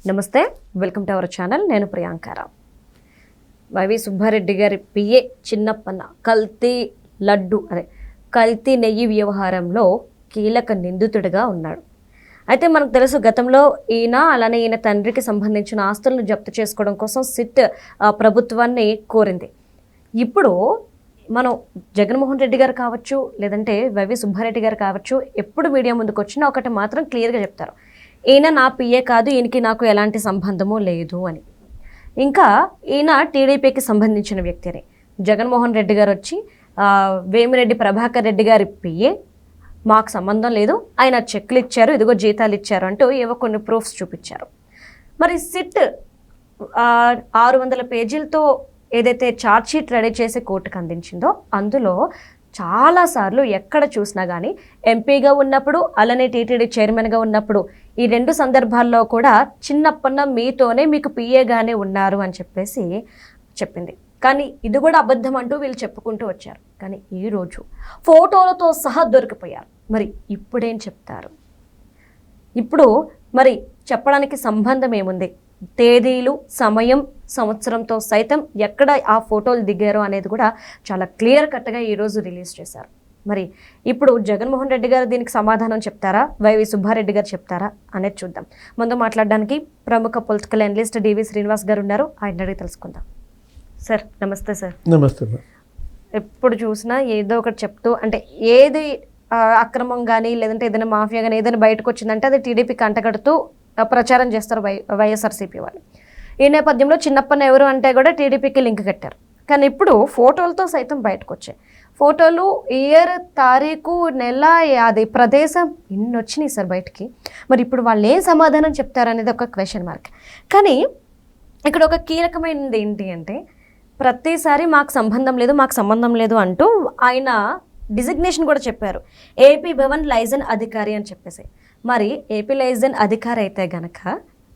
నమస్తే, welcome to our channel. నేను Priyanka Rao. YV Subbareddy గారి పిఏ చిన్నప్పన్న కల్తీ నెయ్యి వ్యవహారంలో కీలక నిందితుడిగా ఉన్నాడు. అయితే మనకు తెలుసు, గతంలో అలానే ఈయన తండ్రికి సంబంధించిన ఆస్తులను జప్తు చేసుకోవడం కోసం సిట్ ప్రభుత్వాన్ని కోరింది. ఇప్పుడు మనం జగన్మోహన్ రెడ్డి గారు కావచ్చు, లేదంటే వైవి సుబ్బారెడ్డి గారు కావచ్చు, ఎప్పుడు మీడియా ముందుకు వచ్చినా ఒకటి మాత్రం క్లియర్గా చెప్తారు, ఈయన నా పిఏ కాదు, ఈయనకి నాకు ఎలాంటి సంబంధము లేదు అని. ఇంకా ఈయన టీడీపీకి సంబంధించిన వ్యక్తి అని జగన్మోహన్ రెడ్డి గారు వచ్చి వేమిరెడ్డి ప్రభాకర్ రెడ్డి గారి పిఏ, మాకు సంబంధం లేదు, ఆయన చెక్లు ఇచ్చారు, ఇదిగో జీతాలు ఇచ్చారు అంటూ ఏవో కొన్ని ప్రూఫ్స్ చూపించారు. మరి సిట్ 600 పేజీలతో ఏదైతే ఛార్జ్షీట్ రెడీ చేసి కోర్టుకు అందించిందో అందులో చాలాసార్లు ఎక్కడ చూసినా కానీ ఎంపీగా ఉన్నప్పుడు, అలానే టీటీడీ చైర్మన్గా ఉన్నప్పుడు, ఈ 2 సందర్భాల్లో కూడా చిన్నప్పన్న మీతోనే మీకు పిఏగానే ఉన్నారు అని చెప్పేసి చెప్పింది. కానీ ఇది కూడా అబద్ధం అంటూ వీళ్ళు చెప్పుకుంటూ వచ్చారు. కానీ ఈరోజు ఫోటోలతో సహా దొరికిపోయారు. మరి ఇప్పుడేం చెప్తారు? ఇప్పుడు మరి చెప్పడానికి సంబంధం ఏముంది? తేదీలు, సమయం, సంవత్సరంతో సైతం ఎక్కడ ఆ ఫోటోలు దిగారో అనేది కూడా చాలా క్లియర్ కట్గా ఈరోజు రిలీజ్ చేశారు. మరి ఇప్పుడు జగన్మోహన్ రెడ్డి గారు దీనికి సమాధానం చెప్తారా, వైవి సుబ్బారెడ్డి గారు చెప్తారా అనేది చూద్దాం. ముందు మాట్లాడడానికి ప్రముఖ పొలిటికల్ అనలిస్ట్ డివి శ్రీనివాస్ గారు ఉన్నారు, ఆయన అడిగి తెలుసుకుందాం. సార్ నమస్తే. సార్ నమస్తే. ఎప్పుడు చూసినా ఏదో ఒకటి చెప్తూ, అంటే ఏది అక్రమం కానీ లేదంటే ఏదైనా మాఫియా కానీ ఏదైనా బయటకు వచ్చిందంటే అది టీడీపీకి అంటగడుతూ ప్రచారం చేస్తారు వైఎస్ఆర్సీపీ వాళ్ళు. ఈ నేపథ్యంలో చిన్నప్పన్న ఎవరు అంటే కూడా టీడీపీకి లింక్ కట్టారు. కానీ ఇప్పుడు ఫోటోలతో సైతం బయటకు వచ్చాయి. ఫోటోలు, ఇయర్, తారీఖు, నెల, అది ప్రదేశం, ఇన్ని వచ్చినాయి సార్ బయటికి. మరి ఇప్పుడు వాళ్ళు ఏం సమాధానం చెప్తారనేది ఒక క్వశ్చన్ మార్క్. కానీ ఇక్కడ ఒక కీలకమైనది ఏంటి అంటే, ప్రతిసారి మాకు సంబంధం లేదు అంటూ ఆయన డిజిగ్నేషన్ కూడా చెప్పారు, ఏపీ భవన్ లైజన్ అధికారి అని చెప్పేసి. మరి ఏపీ లైజన్ అధికారి అయితే గనక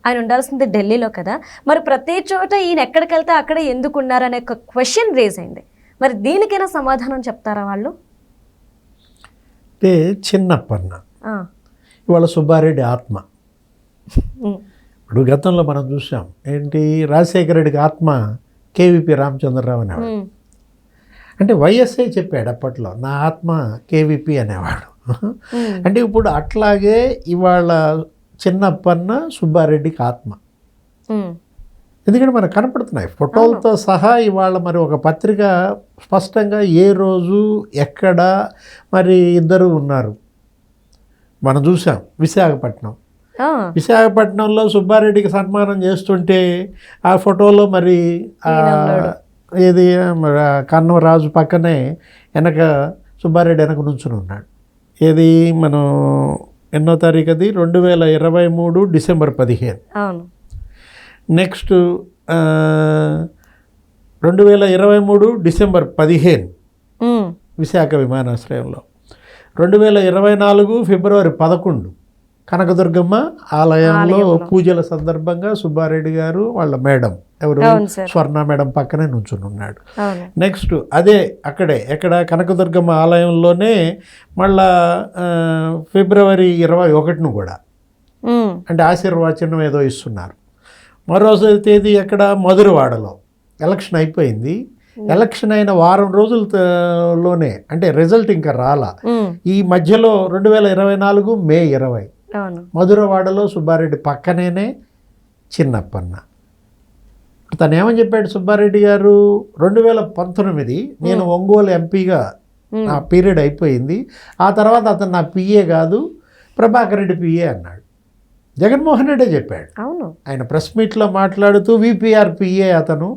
ఆయన ఉండాల్సింది ఢిల్లీలో కదా, మరి ప్రతి చోట ఈయన ఎక్కడికి వెళ్తే అక్కడ ఎందుకు ఉన్నారనే ఒక క్వశ్చన్ రేజ్ అయింది. మరి దీనికైనా సమాధానం చెప్తారా వాళ్ళు? అంటే చిన్నప్పన్న ఇవాళ సుబ్బారెడ్డి ఆత్మ. ఇప్పుడు గతంలో మనం చూసాం ఏంటి, రాజశేఖర రెడ్డికి ఆత్మ కేవీపీ రామచంద్రరావు అనేవాడు. అంటే వైఎస్ఐ చెప్పాడు అప్పట్లో, నా ఆత్మ కేవీపీ అనేవాడు. అంటే ఇప్పుడు అట్లాగే ఇవాళ చిన్నప్పన్న సుబ్బారెడ్డికి ఆత్మ. ఎందుకంటే మనకు కనపడుతున్నాయి ఫోటోలతో సహా. ఇవాళ మరి ఒక పత్రిక స్పష్టంగా ఏ రోజు ఎక్కడ మరి ఇద్దరు ఉన్నారు మనం చూసాం. విశాఖపట్నంలో సుబ్బారెడ్డికి సన్మానం చేస్తుంటే ఆ ఫోటోలో మరి ఏది కన్నవరాజు పక్కనే వెనక సుబ్బారెడ్డి వెనక నుంచుని ఉన్నాడు. ఏది మనం ఎన్నో తారీఖు అది 2023 డిసెంబర్ 15. నెక్స్ట్ 2023 డిసెంబర్ 15 విశాఖ విమానాశ్రయంలో. 2024 ఫిబ్రవరి 11 కనకదుర్గమ్మ ఆలయంలో పూజల సందర్భంగా సుబ్బారెడ్డి గారు వాళ్ళ మేడం ఎవరు, స్వర్ణ మేడం పక్కనే నుంచుని ఉన్నాడు. నెక్స్ట్ అదే ఎక్కడ కనకదుర్గమ్మ ఆలయంలోనే మళ్ళా ఫిబ్రవరి 21 కూడా, అంటే ఆశీర్వచనం ఏదో ఇస్తున్నారు. మరో తేదీ ఎక్కడ, మధురవాడలో ఎలక్షన్ అయిపోయింది. ఎలక్షన్ అయిన వారం రోజులలోనే, అంటే రిజల్ట్ ఇంకా రాలా, ఈ మధ్యలో 2024 మే 20 మధురవాడలో సుబ్బారెడ్డి పక్కనేనే చిన్నప్పన్న. తను ఏమని చెప్పాడు సుబ్బారెడ్డి గారు, 2019 నేను ఒంగోలు ఎంపీగా నా పీరియడ్ అయిపోయింది, ఆ తర్వాత అతను నా పిఏ కాదు, ప్రభాకర్ రెడ్డి పిఏ అన్నాడు. జగన్మోహన్ రెడ్డి చెప్పాడు. ఆయన ప్రెస్ మీట్లో మాట్లాడుతూ విపిఆర్ పిఏ అతను,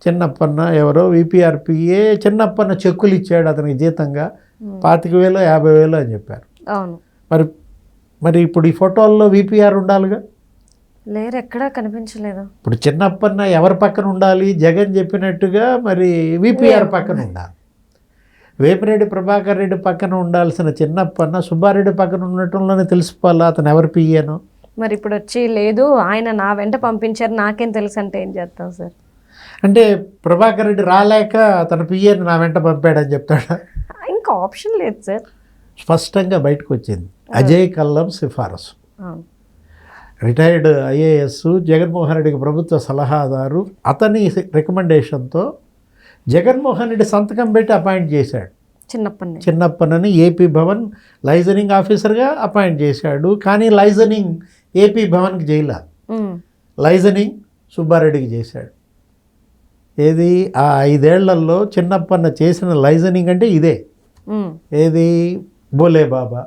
చిన్నప్పన్న ఎవరో విపిఆర్ పిఏ, చిన్నప్పన్న చెక్కులు ఇచ్చాడు అతనికి జీతంగా 25,000 50,000 అని చెప్పారు. మరి ఇప్పుడు ఈ ఫోటోల్లో విపిఆర్ ఉండాలిగా, లేరు, ఎక్కడా కనిపించలేదు. ఇప్పుడు చిన్నప్పన్న ఎవరి పక్కన ఉండాలి? జగన్ చెప్పినట్టుగా మరి విపిఆర్ పక్కన ఉండాలి. వేమిరెడ్డి ప్రభాకర్ రెడ్డి పక్కన ఉండాల్సిన చిన్నప్పన్న సుబ్బారెడ్డి పక్కన ఉండటంలోనే తెలిసిపోవాలి అతను ఎవరి పియ్యానో. మరి ఇప్పుడు వచ్చి లేదు ఆయన నా వెంట పంపించారు నాకేం తెలుసు అంటే ఏం చేస్తాం సార్? అంటే ప్రభాకర్ రెడ్డి రాలేక తన పియ్యని నా వెంట పంపాడని చెప్తాడా? ఇంకా ఆప్షన్ లేదు సార్. స్పష్టంగా బయటకు వచ్చింది అజయ్ కల్లం సిఫారసు. రిటైర్డ్ ఐఏఎస్, జగన్మోహన్ రెడ్డికి ప్రభుత్వ సలహాదారు. అతని రికమెండేషన్తో జగన్మోహన్ రెడ్డి సంతకం పెట్టి అపాయింట్ చేశాడు చిన్నప్పనని ఏపీ భవన్ లైజనింగ్ ఆఫీసర్గా అపాయింట్ చేశాడు. కానీ లైజనింగ్ ఏపీ భవన్కి చేయలే, లైజనింగ్ సుబ్బారెడ్డికి చేశాడు. ఏది ఆ 5 ఏళ్లలో చిన్నప్పన్న చేసిన లైజనింగ్ అంటే ఇదే. ఏది బోలే బాబా,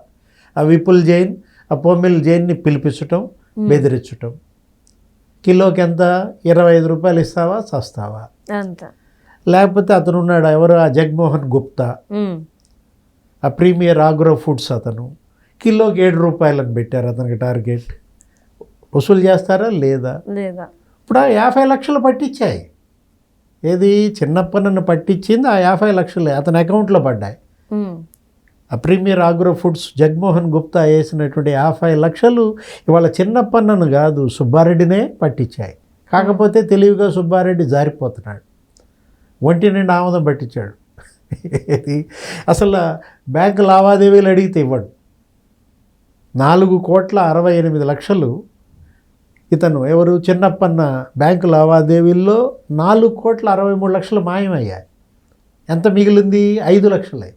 ఆ విపుల్ జైన్, ఆ పొమ్మిల్ జైన్ని పిలిపించటం, బెదిరించటం. కిలోకి ఎంత, 25 రూపాయలు ఇస్తావా చస్తావా. లేకపోతే అతను ఉన్నాడు ఎవరు, ఆ జగన్మోహన్ గుప్తా, ఆ ప్రీమియర్ ఆగ్రో ఫుడ్స్, అతను కిలోకి 7 రూపాయలని పెట్టారు అతనికి టార్గెట్. వసూలు చేస్తారా లేదా? ఇప్పుడు ఆ 50 లక్షలు పట్టించాయి. ఏది చిన్నప్పనన్ను పట్టించింది ఆ 50 లక్షలు అతని అకౌంట్లో పడ్డాయి. ఆ Premier Agro Foods Jaganmohan Gupta వేసినటువంటి 50 లక్షలు ఇవాళ చిన్నప్పన్నను కాదు సుబ్బారెడ్డినే పట్టించాయి. కాకపోతే తెలివిగా సుబ్బారెడ్డి జారిపోతున్నాడు, ఒంటి నిండా ఆమోదం పట్టించాడు. అసలు బ్యాంకు లావాదేవీలు అడిగితే ఇవ్వడు. 4,68,00,000 ఇతను ఎవరు చిన్నప్పన్న బ్యాంకు లావాదేవీల్లో 4,63,00,000 మాయమయ్యాయి. ఎంత మిగిలింది? 5 లక్షలే.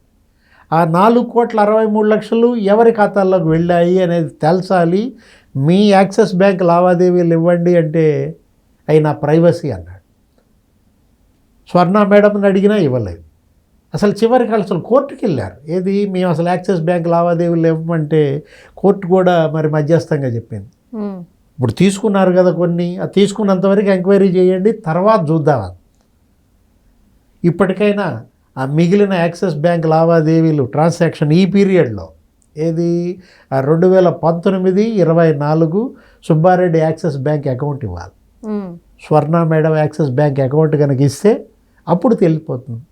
ఆ 4,63,00,000 ఎవరి ఖాతాల్లోకి వెళ్ళాయి అనేది తెలసాలి. మీ యాక్సిస్ బ్యాంక్ లావాదేవీలు ఇవ్వండి అంటే అవి నా ప్రైవసీ అన్నాడు. స్వర్ణ మేడంని అడిగినా ఇవ్వలేదు. అసలు చివరికి అసలు కోర్టుకి వెళ్ళారు. ఏది మేము అసలు యాక్సిస్ బ్యాంక్ లావాదేవీలు ఇవ్వమంటే కోర్టు కూడా మరి మధ్యస్థంగా చెప్పింది. ఇప్పుడు తీసుకున్నారు కదా కొన్ని, తీసుకున్నంతవరకు ఎంక్వైరీ చేయండి, తర్వాత చూద్దాం. ఇప్పటికైనా ఆ మిగిలిన యాక్సిస్ బ్యాంక్ లావాదేవీలు ట్రాన్సాక్షన్ ఈ పీరియడ్లో ఏది 2019-24 సుబ్బారెడ్డి యాక్సిస్ బ్యాంక్ అకౌంట్ ఇవ్వాలి. స్వర్ణ మేడం యాక్సిస్ బ్యాంక్ అకౌంట్ కనుక ఇస్తే అప్పుడు తెలిసిపోతుంది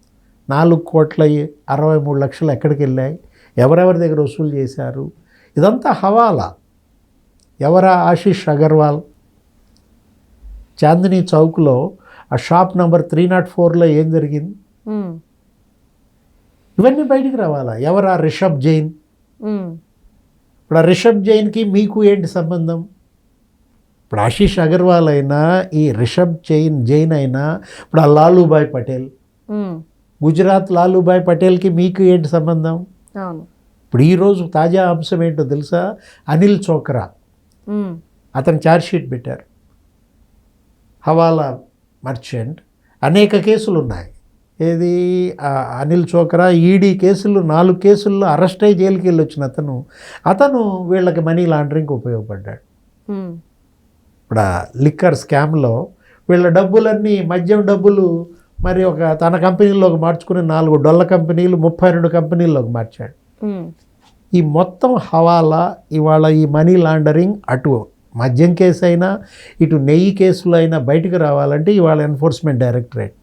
4,63,00,000 ఎక్కడికి వెళ్ళాయి, ఎవరెవరి దగ్గర వసూలు చేశారు. ఇదంతా హవాలా. ఎవరా? ఆశీష్ అగర్వాల్. చాందినీ చౌక్లో ఆ షాప్ నెంబర్ 304లో ఏం జరిగింది, ఇవన్నీ బయటికి రావాలా. ఎవరా? రిషబ్ జైన్. ఇప్పుడు ఆ రిషబ్ జైన్కి మీకు ఏంటి సంబంధం? ఇప్పుడు ఆశీష్ అగర్వాల్ అయినా ఈ రిషబ్ జైన్ అయినా ఇప్పుడు ఆ లాలూభాయ్ పటేల్, గుజరాత్ లాలూభాయ్ పటేల్కి మీకు ఏంటి సంబంధం? ఇప్పుడు ఈరోజు తాజా అంశం ఏంటో తెలుసా? అనిల్ చోక్రా అతను ఛార్జ్షీట్ పెట్టారు. హవాలా మర్చెంట్, అనేక కేసులు ఉన్నాయి. ఏది అనిల్ చోక్రా ఈడీ కేసులు 4 కేసుల్లో అరెస్ట్ అయ్యి జైలుకి వెళ్ళి వచ్చిన అతను వీళ్ళకి మనీ లాండరింగ్కి ఉపయోగపడ్డాడు. ఇప్పుడు లిక్కర్ స్కామ్లో వీళ్ళ డబ్బులన్నీ మద్యం డబ్బులు మరి ఒక తన కంపెనీలోకి మార్చుకుని 4 డొల్ల కంపెనీలు 32 కంపెనీల్లోకి మార్చాడు. ఈ మొత్తం హవాలా ఇవాళ ఈ మనీ లాండరింగ్ అటు మద్యం కేసు అయినా ఇటు నెయ్యి కేసులు అయినా బయటకు రావాలంటే ఇవాళ ఎన్ఫోర్స్మెంట్ డైరెక్టరేట్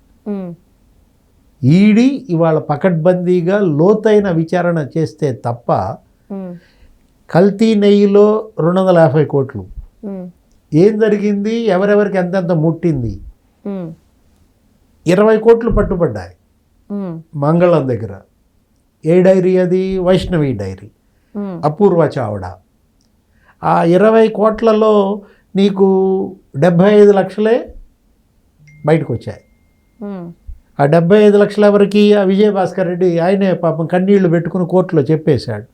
ఈడీ ఇవాళ పకడ్బందీగా లోతైన విచారణ చేస్తే తప్ప కల్తీ నెయ్యిలో 250 కోట్లు ఏం జరిగింది, ఎవరెవరికి ఎంతెంత ముట్టింది, 20 కోట్లు పట్టుబడ్డాయి మంగళం దగ్గర. ఏ డైరీ అది? వైష్ణవి డైరీ, అపూర్వ చావడా. ఆ 20 కోట్లలో నీకు 75 లక్షలే బయటకు వచ్చాయి. ఆ 75 లక్షల ఎవరికి? ఆ విజయభాస్కర్ రెడ్డి ఆయనే పాపం కన్నీళ్లు పెట్టుకుని కోర్టులో చెప్పేశాడు.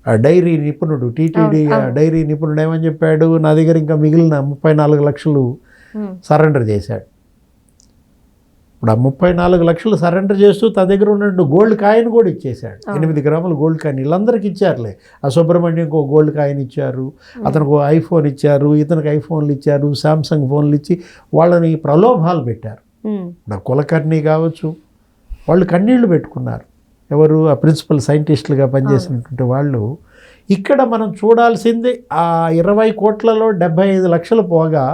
ఆ డైరీ నిపుణుడు టీటీడీ డైరీ నిపుణుడు ఏమని చెప్పాడు? నా దగ్గర ఇంకా మిగిలిన 34 లక్షలు సరెండర్ చేశాడు. ఇప్పుడు ఆ 34 లక్షలు సరెండర్ చేస్తూ తన దగ్గర ఉన్నట్టు గోల్డ్ కాయిన్ కూడా ఇచ్చేశాడు. 8 గ్రాముల గోల్డ్ కాయిన్ వీళ్ళందరికీ ఇచ్చారులే. ఆ సుబ్రహ్మణ్యంకి ఒక గోల్డ్ కాయిన్ ఇచ్చారు, అతనికి ఒక ఐఫోన్ ఇచ్చారు, ఇతనికి ఐఫోన్లు ఇచ్చారు, శాంసంగ్ ఫోన్లు ఇచ్చి వాళ్ళని ప్రలోభాలు పెట్టారు. ఇప్పుడు కులకర్ణి కావచ్చు, వాళ్ళు కన్నీళ్లు పెట్టుకున్నారు. ఎవరు? ఆ ప్రిన్సిపల్ సైంటిస్టులుగా పనిచేసినటువంటి వాళ్ళు. ఇక్కడ మనం చూడాల్సింది ఆ 20 కోట్లలో 75 లక్షలు పోగా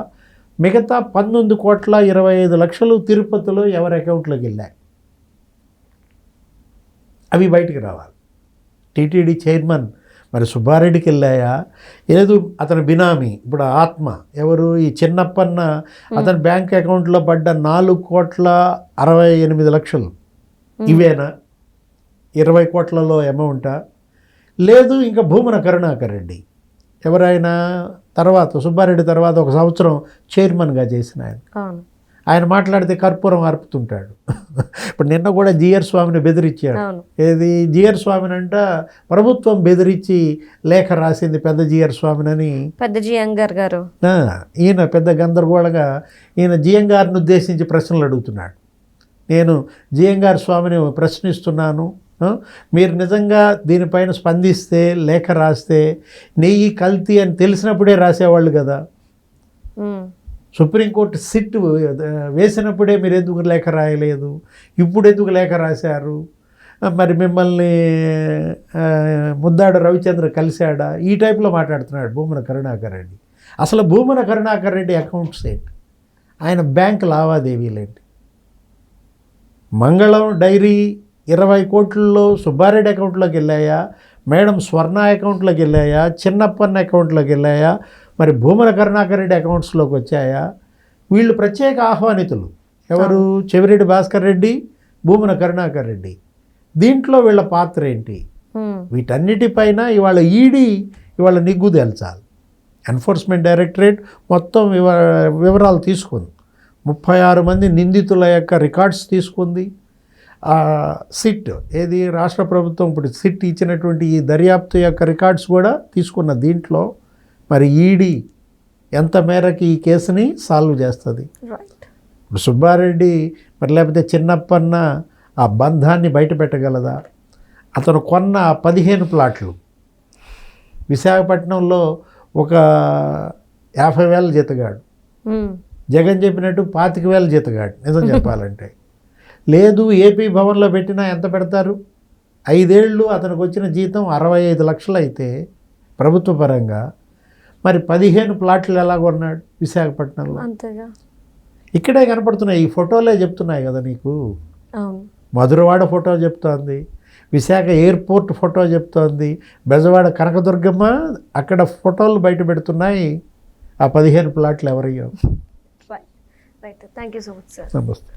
మిగతా 19,25,00,000 తిరుపతిలో ఎవరి అకౌంట్లోకి వెళ్ళాయి, అవి బయటికి రావాలి. టీటీడీ చైర్మన్ మరి సుబ్బారెడ్డికి వెళ్ళాయా? లేదు అతని బినామీ ఇప్పుడు ఆత్మ ఎవరు? ఈ చిన్నప్పన్న అతని బ్యాంక్ అకౌంట్లో పడ్డ 4,68,00,000 ఇవేనా 20 కోట్లలో అమౌంటా? లేదు ఇంకా భూమన కరుణాకర్ రెడ్డి ఎవరైనా తర్వాత సుబ్బారెడ్డి తర్వాత ఒక సంవత్సరం చైర్మన్గా చేసిన ఆయన. అవును. ఆయన మాట్లాడితే కర్పూరం అర్పుతుంటాడు. ఇప్పుడు నిన్న కూడా జిఆర్ స్వామిని బెదిరించాడు. అవును. ఏది జిఆర్ స్వామిని అంట ప్రభుత్వం బెదిరించి లేఖ రాసింది పెద్ద జిఆర్ స్వామినని. పెద్ద జియంగార్ గారు ఈయన పెద్ద గందరగోళంగా ఈయన జియంగారిని ఉద్దేశించి ప్రశ్నలు అడుగుతున్నాడు. నేను జియంగార్ స్వామిని ప్రశ్నిస్తున్నాను, మీరు నిజంగా దీనిపైన స్పందిస్తే లేఖ రాస్తే నెయ్యి కల్తీ అని తెలిసినప్పుడే రాసేవాళ్ళు కదా. సుప్రీంకోర్టు సిట్ వేసినప్పుడే మీరు ఎందుకు లేఖ రాయలేదు, ఇప్పుడు ఎందుకు లేఖ రాశారు, మరి మిమ్మల్ని ముద్దాడ రవిచంద్ర కలిశాడా, ఈ టైప్లో మాట్లాడుతున్నాడు భూమన కరుణాకర్ రెడ్డి. అసలు భూమన కరుణాకర్ రెడ్డి అకౌంట్స్ ఏంటి, ఆయన బ్యాంక్ లావాదేవీలేంటి? మంగళం డైరీ 20 కోట్లలో సుబ్బారెడ్డి అకౌంట్లోకి వెళ్ళాయా, మేడం స్వర్ణ అకౌంట్లోకి వెళ్ళాయా, చిన్నప్పన్న అకౌంట్లోకి వెళ్ళాయా, మరి భూమన కరుణాకర్ రెడ్డి అకౌంట్స్లోకి వచ్చాయా? వీళ్ళు ప్రత్యేక ఆహ్వానితులు. ఎవరు? చెవిరెడ్డి భాస్కర్ రెడ్డి, భూమన కరుణాకర్ రెడ్డి. దీంట్లో వీళ్ళ పాత్ర ఏంటి? వీటన్నిటిపైన ఇవాళ ఈడీ ఇవాళ నిగ్గు తేల్చాలి. ఎన్ఫోర్స్మెంట్ డైరెక్టరేట్ మొత్తం వివరాలు తీసుకుంది. 36 మంది నిందితుల యొక్క రికార్డ్స్ తీసుకుంది. సిట్ ఏది రాష్ట్ర ప్రభుత్వం ఇప్పుడు సిట్ ఇచ్చినటువంటి ఈ దర్యాప్తు యొక్క రికార్డ్స్ కూడా తీసుకున్న. దీంట్లో మరి ఈడీ ఎంత మేరకు ఈ కేసుని సాల్వ్ చేస్తుంది? ఇప్పుడు సుబ్బారెడ్డి మరి లేకపోతే చిన్నప్పన్న ఆ బంధాన్ని బయట పెట్టగలదా? అతను కొన్న 15 ప్లాట్లు విశాఖపట్నంలో ఒక 50,000 జీతగాడు, జగన్ చెప్పినట్టు 25,000 జీతగాడు నిజం చెప్పాలంటే. లేదు ఏపీ భవన్లో పెట్టినా ఎంత పెడతారు? 5 ఏళ్ళు అతనికి వచ్చిన జీతం 65 లక్షలు అయితే ప్రభుత్వ పరంగా, మరి 15 ప్లాట్లు ఎలా కొన్నాడు విశాఖపట్నంలో? అంతేగా. ఇక్కడే కనపడుతున్నాయి, ఈ ఫోటోలే చెప్తున్నాయి కదా నీకు. అవును. మధురవాడ ఫోటో చెప్తోంది, విశాఖ ఎయిర్పోర్ట్ ఫోటో చెప్తోంది, బెజవాడ కనకదుర్గమ్మ అక్కడ ఫోటోలు బయట పెడుతున్నాయి. ఆ 15 ప్లాట్లు ఎవరయ్యో? Right. Thank you so much sir. నమస్తే.